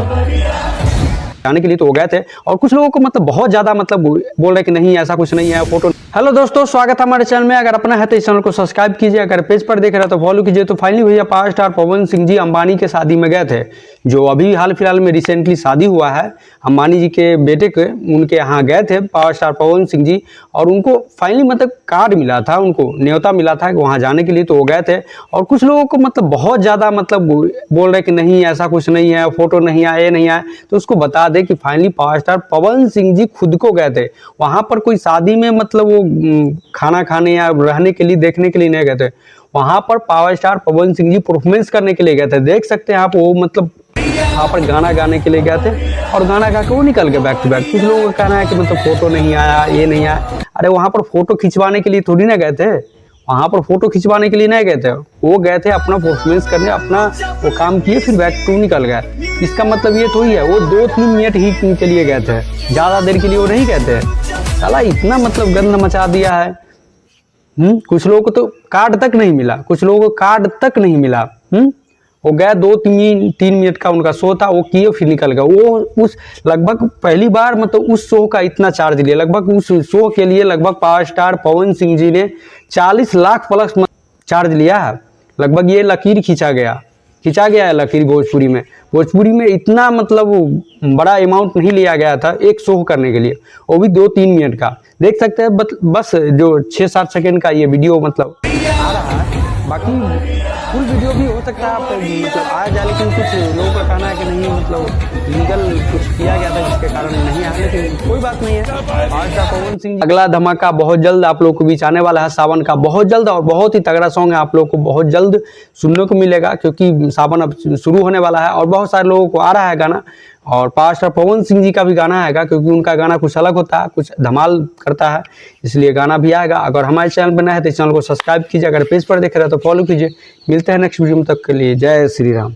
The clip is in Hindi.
जाने के लिए तो हो गए थे, और कुछ लोगों को मतलब बहुत ज़्यादा मतलब बोल रहे कि नहीं ऐसा कुछ नहीं है फोटो। हेलो दोस्तों, स्वागत है हमारे चैनल में। अगर अपना है तो इस चैनल को सब्सक्राइब कीजिए, अगर पेज पर देख रहे हैं तो फॉलो कीजिए। तो फाइनली भैया पावर स्टार पवन सिंह जी अंबानी के शादी में गए थे, जो अभी हाल फिलहाल में रिसेंटली शादी हुआ है अंबानी जी के बेटे के, उनके यहाँ गए थे पावर स्टार पवन सिंह जी। और उनको फाइनली मतलब कार्ड मिला था, उनको न्योता मिला था वहाँ जाने के लिए, तो वो गए थे। और कुछ लोगों को मतलब बहुत ज़्यादा मतलब बोल रहे कि नहीं ऐसा कुछ नहीं है, फोटो नहीं आए, ये नहीं आए। तो उसको बता दें कि finally power star Pawan Singh ji खुद को गए थे वहाँ पर। कोई शादी में मतलब वो खाना खाने या रहने के लिए देखने के लिए नहीं गए थे, वहाँ पर power star Pawan Singh ji performance करने के लिए गए थे। देख सकते हैं आप, वो मतलब वहाँ पर गाना गाने के लिए गए थे और गाना गा के वो निकल गए बैक टू बैक। कुछ लोगों का कहना है कि मतलब फोटो नहीं आया, ये नहीं आया। अरे वहाँ पर फोटो खिंचवाने के लिए थोड़ी ना गए थे, वहाँ पर फोटो खिंचवाने के लिए नहीं गए थे, वो गए थे अपना परफॉर्मेंस करने, अपना वो काम किए, फिर बैक टू निकल गए। इसका मतलब ये थोड़ी है वो 2-3 मिनट ही के लिए गए थे, ज़्यादा देर के लिए वो नहीं गए थे। साला इतना मतलब गंद मचा दिया है। कुछ लोगों को तो कार्ड तक नहीं मिला, कुछ लोगों को कार्ड तक नहीं मिला। वो गए 2-3 मिनट का उनका शो था, वो किए फिर निकल गया। वो उस लगभग पहली बार मतलब उस शो का इतना चार्ज लिया, लगभग उस शो के लिए लगभग पावर स्टार पवन सिंह जी ने 40 लाख प्लस चार्ज लिया है। लगभग ये लकीर खींचा गया है लकीर भोजपुरी में इतना मतलब बड़ा अमाउंट नहीं लिया गया था एक शो करने के लिए, वो भी 2-3 मिनट का। देख सकते हैं बस जो 6-7 सेकेंड का ये वीडियो मतलब आ रहा है, बाकी फुल वीडियो भी हो सकता है आप मतलब आ जाए, लेकिन कुछ लोगों का कहना है कि नहीं मतलब लीगल कुछ किया गया था जिसके कारण नहीं आया, लेकिन कोई बात नहीं है। पावर स्टार पवन सिंह अगला धमाका बहुत जल्द आप लोगों को बीच आने वाला है, सावन का बहुत जल्द, और बहुत ही तगड़ा सॉन्ग है, आप लोगों को बहुत जल्द सुनने को मिलेगा, क्योंकि सावन अब शुरू होने वाला है और बहुत सारे लोगों को आ रहा है गाना। और पावर स्टार पवन सिंह जी का भी गाना आएगा, क्योंकि उनका गाना कुछ अलग होता है, कुछ धमाल करता है, इसलिए गाना भी आएगा। अगर हमारे चैनल पर नया है तो इस चैनल को सब्सक्राइब कीजिए, अगर पेज पर देख रहे हैं तो फॉलो कीजिए। मिलते हैं नेक्स्ट वीडियो में, तक के लिए जय श्री राम।